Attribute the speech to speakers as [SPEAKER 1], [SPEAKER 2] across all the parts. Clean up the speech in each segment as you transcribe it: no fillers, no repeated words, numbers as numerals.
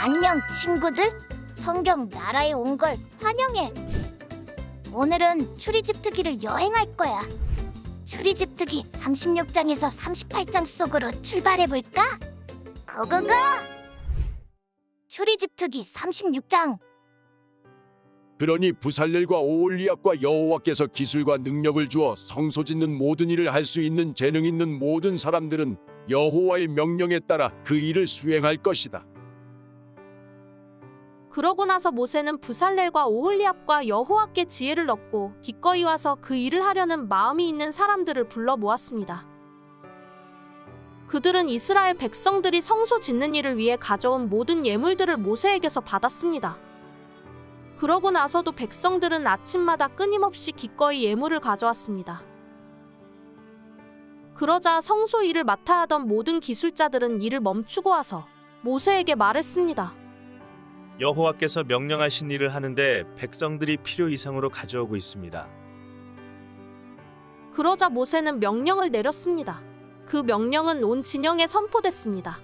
[SPEAKER 1] 안녕 친구들. 성경 나라에 온 걸 환영해. 오늘은 출애굽기를 여행할 거야. 출애굽기 36장에서 38장 속으로 출발해 볼까? 고고고! 출애굽기 36장.
[SPEAKER 2] 그러니 부살렐과 오홀리압과 여호와께서 기술과 능력을 주어 성소 짓는 모든 일을 할 수 있는 재능 있는 모든 사람들은 여호와의 명령에 따라 그 일을 수행할 것이다.
[SPEAKER 3] 그러고 나서 모세는 부살렐과 오홀리압과 여호와께 지혜를 얻고 기꺼이 와서 그 일을 하려는 마음이 있는 사람들을 불러 모았습니다. 그들은 이스라엘 백성들이 성소 짓는 일을 위해 가져온 모든 예물들을 모세에게서 받았습니다. 그러고 나서도 백성들은 아침마다 끊임없이 기꺼이 예물을 가져왔습니다. 그러자 성소 일을 맡아야 하던 모든 기술자들은 일을 멈추고 와서 모세에게 말했습니다.
[SPEAKER 4] 여호와께서 명령하신 일을 하는데 백성들이 필요 이상으로 가져오고 있습니다.
[SPEAKER 3] 그러자 모세는 명령을 내렸습니다. 그 명령은 온 진영에 선포됐습니다.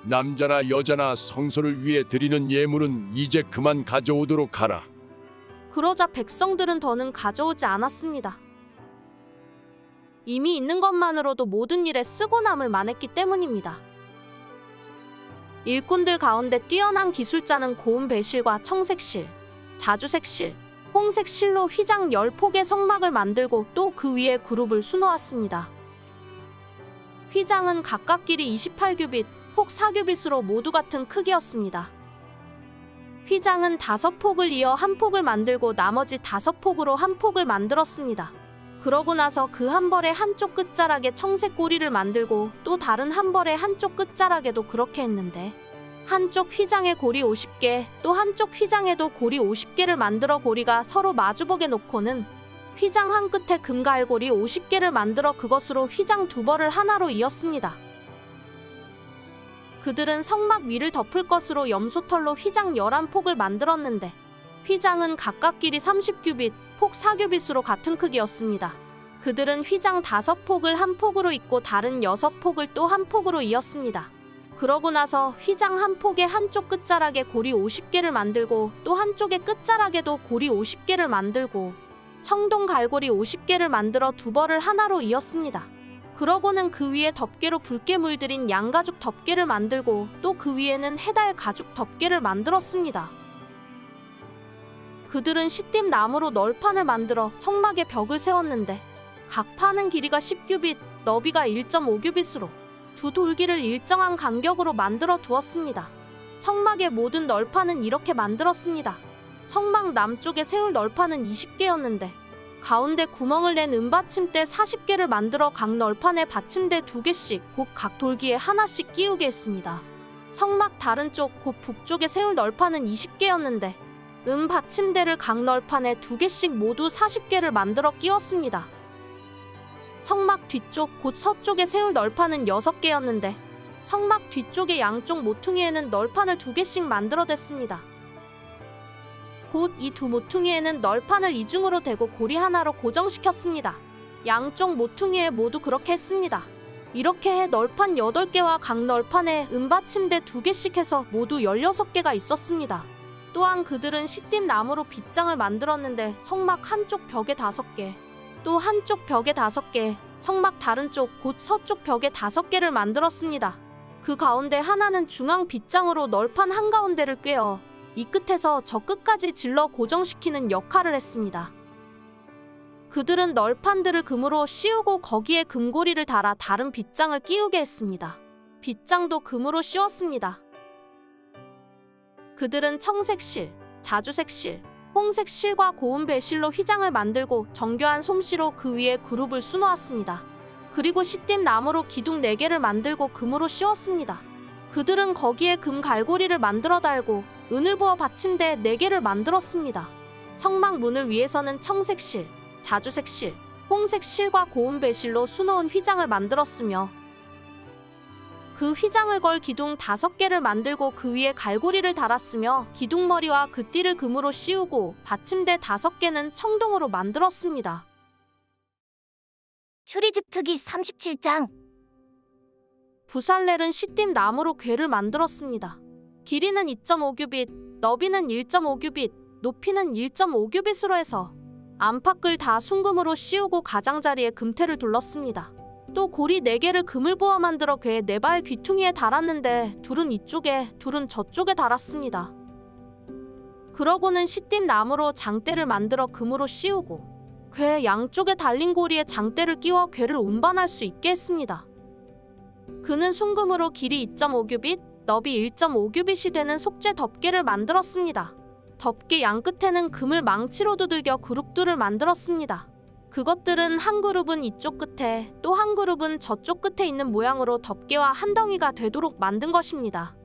[SPEAKER 2] 남자나 여자나 성소를 위해 드리는 예물은 이제 그만 가져오도록 하라.
[SPEAKER 3] 그러자 백성들은 더는 가져오지 않았습니다. 이미 있는 것만으로도 모든 일에 쓰고 남을 만했기 때문입니다. 일꾼들 가운데 뛰어난 기술자는 고운 배실과 청색실, 자주색실, 홍색실로 휘장 10폭의 성막을 만들고 또 그 위에 그룹을 수놓았습니다. 휘장은 각각 길이 28규빗, 폭 4규빗으로 모두 같은 크기였습니다. 휘장은 5폭을 이어 한 폭을 만들고 나머지 5폭으로 한 폭을 만들었습니다. 그러고 나서 그 한 벌의 한쪽 끝자락에 청색 고리를 만들고 또 다른 한 벌의 한쪽 끝자락에도 그렇게 했는데 한쪽 휘장에 고리 50개, 또 한쪽 휘장에도 고리 50개를 만들어 고리가 서로 마주보게 놓고는 휘장 한 끝에 금갈고리 50개를 만들어 그것으로 휘장 2벌을 하나로 이었습니다. 그들은 성막 위를 덮을 것으로 염소털로 휘장 11폭을 만들었는데 휘장은 각각 길이 30규빗, 폭 4규빗으로 같은 크기였습니다. 그들은 휘장 5폭을 한 폭으로 잇고 다른 6폭을 또 한 폭으로 이었습니다. 그러고 나서 휘장 한 폭의 한쪽 끝자락에 고리 50개를 만들고 또 한쪽의 끝자락에도 고리 50개를 만들고 청동 갈고리 50개를 만들어 2벌을 하나로 이었습니다. 그러고는 그 위에 덮개로 붉게 물들인 양가죽 덮개를 만들고 또 그 위에는 해달 가죽 덮개를 만들었습니다. 그들은 시띠 나무로 널판을 만들어 성막의 벽을 세웠는데 각 판은 길이가 10규빗, 너비가 1.5규빗으로 두 돌기를 일정한 간격으로 만들어 두었습니다. 성막의 모든 널판은 이렇게 만들었습니다. 성막 남쪽에 세울 널판은 20개였는데 가운데 구멍을 낸 은받침대 40개를 만들어 각 널판에 받침대 2개씩 곧 각 돌기에 하나씩 끼우게 했습니다. 성막 다른 쪽 곧 북쪽에 세울 널판은 20개였는데 받침대를 각 널판에 2개씩 모두 40개를 만들어 끼웠습니다. 성막 뒤쪽 곧 서쪽에 세울 널판은 6개였는데 성막 뒤쪽의 양쪽 모퉁이에는 널판을 2개씩 만들어댔습니다. 곧 이 두 모퉁이에는 널판을 이중으로 대고 고리 하나로 고정시켰습니다. 양쪽 모퉁이에 모두 그렇게 했습니다. 이렇게 해 널판 8개와 각 널판에 은받침대 2개씩 해서 모두 16개가 있었습니다. 또한 그들은 시띠 나무로 빗장을 만들었는데 성막 한쪽 벽에 5개, 또 한쪽 벽에 5개, 성막 다른 쪽 곧 서쪽 벽에 5개를 만들었습니다. 그 가운데 하나는 중앙 빗장으로 널판 한가운데를 꿰어 이 끝에서 저 끝까지 질러 고정시키는 역할을 했습니다. 그들은 널판들을 금으로 씌우고 거기에 금고리를 달아 다른 빗장을 끼우게 했습니다. 빗장도 금으로 씌웠습니다. 그들은 청색실, 자주색실, 홍색실과 고운 배실로 휘장을 만들고 정교한 솜씨로 그 위에 그룹을 수놓았습니다. 그리고 시띠 나무로 기둥 4개를 만들고 금으로 씌웠습니다. 그들은 거기에 금 갈고리를 만들어 달고 은을 부어 받침대 4개를 만들었습니다. 성막 문을 위에서는 청색실, 자주색실, 홍색실과 고운 배실로 수놓은 휘장을 만들었으며 그 휘장을 걸 기둥 5개를 만들고 그 위에 갈고리를 달았으며 기둥머리와 그 띠를 금으로 씌우고 받침대 5개는 청동으로 만들었습니다.
[SPEAKER 1] 출애굽기 37장.
[SPEAKER 3] 부살렐은 시띠 나무로 궤를 만들었습니다. 길이는 2.5규빗, 너비는 1.5규빗, 높이는 1.5규빗으로 해서 안팎을 다 순금으로 씌우고 가장자리에 금태를 둘렀습니다. 또 고리 4개를 금을 부어 만들어 괴 4발 귀퉁이에 달았는데 둘은 이쪽에 둘은 저쪽에 달았습니다. 그러고는 시띠 나무로 장대를 만들어 금으로 씌우고 괴 양쪽에 달린 고리에 장대를 끼워 괴를 운반할 수 있게 했습니다. 그는 순금으로 길이 2.5규빗, 너비 1.5규빗이 되는 속죄 덮개를 만들었습니다. 덮개 양끝에는 금을 망치로 두들겨 그룹들을 만들었습니다. 그것들은 한 그룹은 이쪽 끝에 또 한 그룹은 저쪽 끝에 있는 모양으로 덮개와 한 덩이가 되도록 만든 것입니다.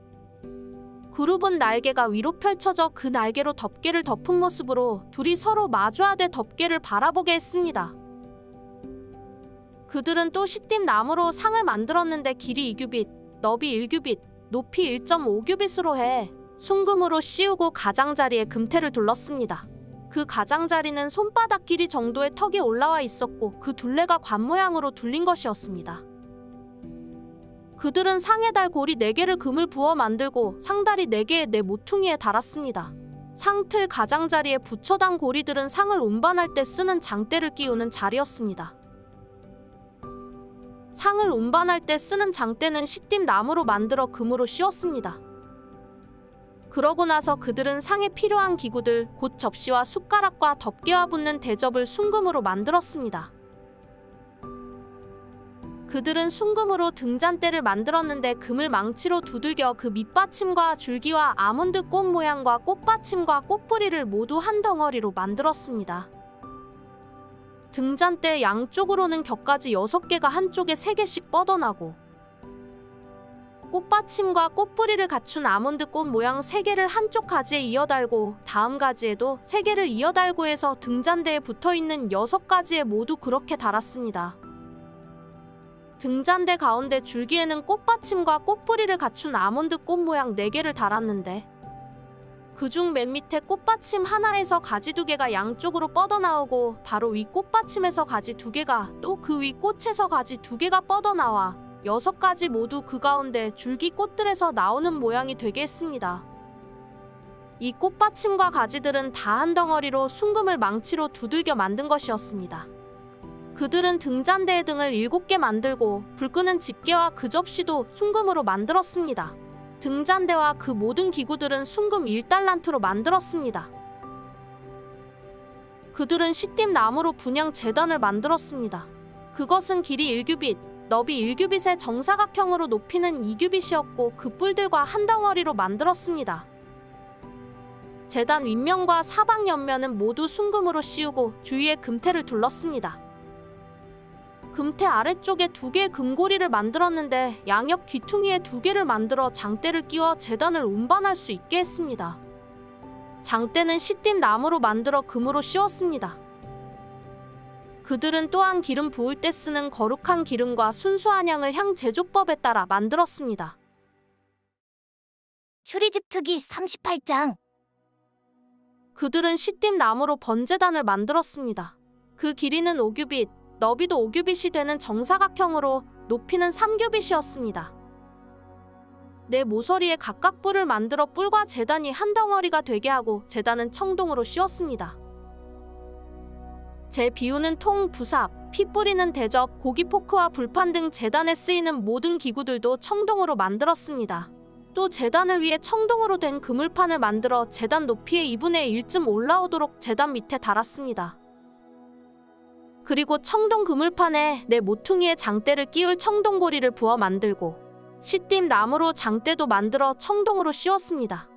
[SPEAKER 3] 그룹은 날개가 위로 펼쳐져 그 날개로 덮개를 덮은 모습으로 둘이 서로 마주하되 덮개를 바라보게 했습니다. 그들은 또 시띠 나무로 상을 만들었는데 길이 2규빗, 너비 1규빗, 높이 1.5규빗으로 해 순금으로 씌우고 가장자리에 금태를 둘렀습니다. 그 가장자리는 손바닥 길이 정도의 턱이 올라와 있었고 그 둘레가 관 모양으로 둘린 것이었습니다. 그들은 상에 달 고리 4개를 금을 부어 만들고 상다리 4개의 네 모퉁이에 달았습니다. 상틀 가장자리에 붙여단 고리들은 상을 운반할 때 쓰는 장대를 끼우는 자리였습니다. 상을 운반할 때 쓰는 장대는 시띠 나무로 만들어 금으로 씌웠습니다. 그러고 나서 그들은 상에 필요한 기구들, 곧 접시와 숟가락과 덮개와 붙는 대접을 순금으로 만들었습니다. 그들은 순금으로 등잔대를 만들었는데 금을 망치로 두들겨 그 밑받침과 줄기와 아몬드 꽃 모양과 꽃받침과 꽃뿌리를 모두 한 덩어리로 만들었습니다. 등잔대 양쪽으로는 격가지 6개가 한쪽에 3개씩 뻗어나고 꽃받침과 꽃뿌리를 갖춘 아몬드 꽃 모양 3개를 한쪽 가지에 이어달고 다음 가지에도 3개를 이어달고 해서 등잔대에 붙어있는 6가지에 모두 그렇게 달았습니다. 등잔대 가운데 줄기에는 꽃받침과 꽃뿌리를 갖춘 아몬드 꽃 모양 4개를 달았는데 그중 맨 밑에 꽃받침 하나에서 가지 2개가 양쪽으로 뻗어나오고 바로 위 꽃받침에서 가지 2개가 또 그 위 꽃에서 가지 2개가 뻗어나와 6가지 모두 그 가운데 줄기 꽃들에서 나오는 모양이 되게 했습니다. 이 꽃받침과 가지들은 다 한 덩어리로 순금을 망치로 두들겨 만든 것이었습니다. 그들은 등잔대의 등을 7개 만들고 불 끄는 집게와 그 접시도 순금으로 만들었습니다. 등잔대와 그 모든 기구들은 순금 1달란트로 만들었습니다. 그들은 시띠 나무로 분향 제단을 만들었습니다. 그것은 길이 1규빗, 너비 1규빗의 정사각형으로 높이는 2규빗이었고 그 뿔들과 한 덩어리로 만들었습니다. 제단 윗면과 사방 옆면은 모두 순금으로 씌우고 주위에 금태를 둘렀습니다. 금태 아래쪽에 2개의 금고리를 만들었는데 양옆 귀퉁이에 2개를 만들어 장대를 끼워 제단을 운반할 수 있게 했습니다. 장대는 시띠 나무로 만들어 금으로 씌웠습니다. 그들은 또한 기름 부을 때 쓰는 거룩한 기름과 순수한 향을 향 제조법에 따라 만들었습니다.
[SPEAKER 1] 추리집 특기 38장.
[SPEAKER 3] 그들은 시띠 나무로 번제단을 만들었습니다. 그 길이는 5규빗, 너비도 5규빗이 되는 정사각형으로 높이는 3규빗이었습니다. 네 모서리에 각각 뿔을 만들어 뿔과 제단이 한 덩어리가 되게 하고 제단은 청동으로 씌웠습니다. 제 비우는 통, 부삽, 피 뿌리는 대접, 고기 포크와 불판 등 제단에 쓰이는 모든 기구들도 청동으로 만들었습니다. 또 제단을 위해 청동으로 된 그물판을 만들어 제단 높이의 2분의 1쯤 올라오도록 제단 밑에 달았습니다. 그리고 청동 그물판에 네 모퉁이의 장대를 끼울 청동고리를 부어 만들고 시띠 나무로 장대도 만들어 청동으로 씌웠습니다.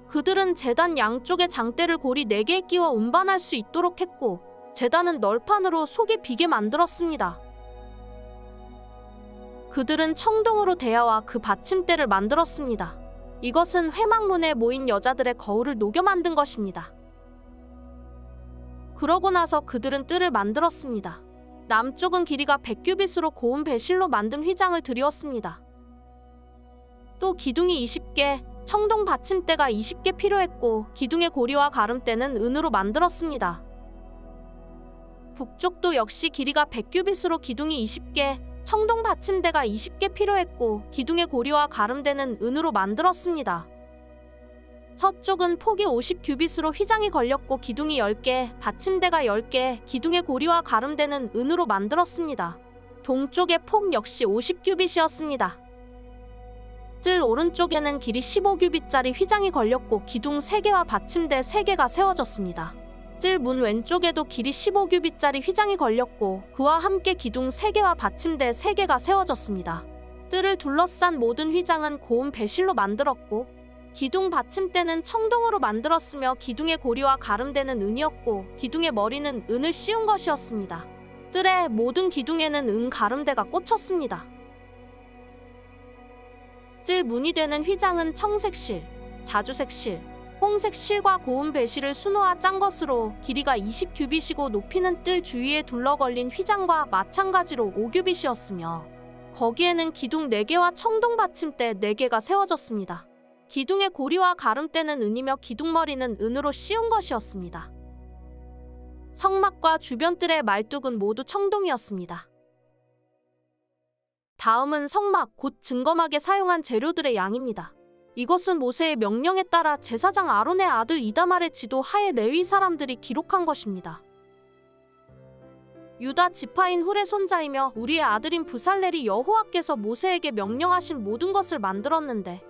[SPEAKER 3] 그들은 제단 양쪽에 장대를 고리 4개에 끼워 운반할 수 있도록 했고 제단은 널판으로 속이 비게 만들었습니다. 그들은 청동으로 대야와 그 받침대를 만들었습니다. 이것은 회막문에 모인 여자들의 거울을 녹여 만든 것입니다. 그러고 나서 그들은 뜰을 만들었습니다. 남쪽은 길이가 100규빗으로 고운 배실로 만든 휘장을 드리웠습니다. 또 기둥이 20개, 청동 받침대가 20개 필요했고 기둥의 고리와 가름대는 은으로 만들었습니다. 북쪽도 역시 길이가 100규빗으로 기둥이 20개, 청동 받침대가 20개 필요했고 기둥의 고리와 가름대는 은으로 만들었습니다. 서쪽은 폭이 50규빗으로 휘장이 걸렸고 기둥이 10개, 받침대가 10개, 기둥의 고리와 가름대는 은으로 만들었습니다. 동쪽의 폭 역시 50규빗이었습니다. 뜰 오른쪽에는 길이 15규빗짜리 휘장이 걸렸고 기둥 3개와 받침대 3개가 세워졌습니다. 뜰 문 왼쪽에도 길이 15규빗짜리 휘장이 걸렸고 그와 함께 기둥 3개와 받침대 3개가 세워졌습니다. 뜰을 둘러싼 모든 휘장은 고운 배실로 만들었고 기둥 받침대는 청동으로 만들었으며 기둥의 고리와 가름대는 은이었고 기둥의 머리는 은을 씌운 것이었습니다. 뜰의 모든 기둥에는 은 가름대가 꽂혔습니다. 뜰 문이 되는 휘장은 청색실, 자주색실, 홍색실과 고운 배실을 수놓아 짠 것으로 길이가 20규빗이고 높이는 뜰 주위에 둘러걸린 휘장과 마찬가지로 5규빗이었으며 거기에는 기둥 4개와 청동 받침대 4개가 세워졌습니다. 기둥의 고리와 가름대는 은이며 기둥머리는 은으로 씌운 것이었습니다. 성막과 주변 뜰의 말뚝은 모두 청동이었습니다. 다음은 성막, 곧 증거막에 사용한 재료들의 양입니다. 이것은 모세의 명령에 따라 제사장 아론의 아들 이다말의 지도 하에 레위 사람들이 기록한 것입니다. 유다 지파인 훌의 손자이며 우리의 아들인 부살렐이 여호와께서 모세에게 명령하신 모든 것을 만들었는데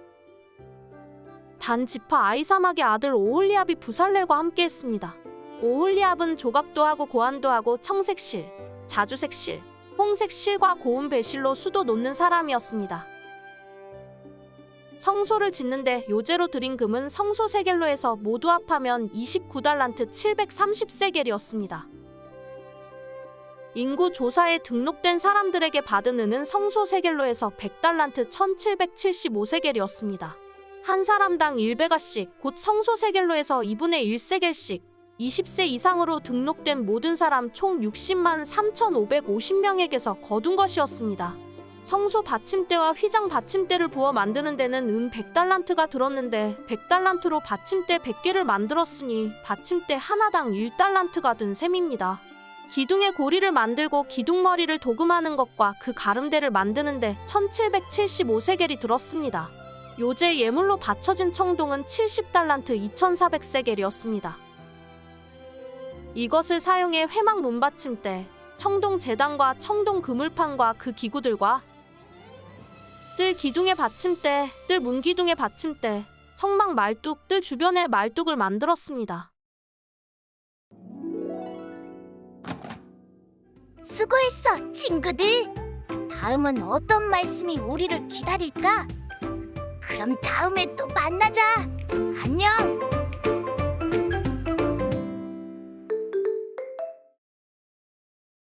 [SPEAKER 3] 단 지파 아이사막의 아들 오홀리압이 부살렐과 함께했습니다. 오홀리압은 조각도 하고 고안도 하고 청색실, 자주색실, 홍색실과 고운 배실로 수도 놓는 사람이었습니다. 성소를 짓는데 요제로 드린 금은 성소 세겔로에서 모두 합하면 29달란트 730세겔이었습니다. 인구 조사에 등록된 사람들에게 받은 은은 성소 세겔로에서 100달란트 1775세겔이었습니다. 한 사람당 1베가씩, 곧 성소 세겔로에서 2분의 1세겔씩 20세 이상으로 등록된 모든 사람 총 60만 3,550명에게서 거둔 것이었습니다. 성소 받침대와 휘장 받침대를 부어 만드는 데는 은 100달란트가 들었는데 100달란트로 받침대 100개를 만들었으니 받침대 하나당 1달란트가 든 셈입니다. 기둥의 고리를 만들고 기둥머리를 도금하는 것과 그 가름대를 만드는데 1775세겔이 들었습니다. 요제 예물로 바쳐진 청동은 70달란트 2400세겔이었습니다. 이것을 사용해 회막 문받침대, 청동 제단과 청동 그물판과 그 기구들과 뜰 기둥의 받침대, 뜰 문기둥의 받침대, 성막 말뚝, 뜰 주변의 말뚝을 만들었습니다.
[SPEAKER 1] 수고했어, 친구들. 다음은 어떤 말씀이 우리를 기다릴까? 그럼 다음에 또 만나자. 안녕.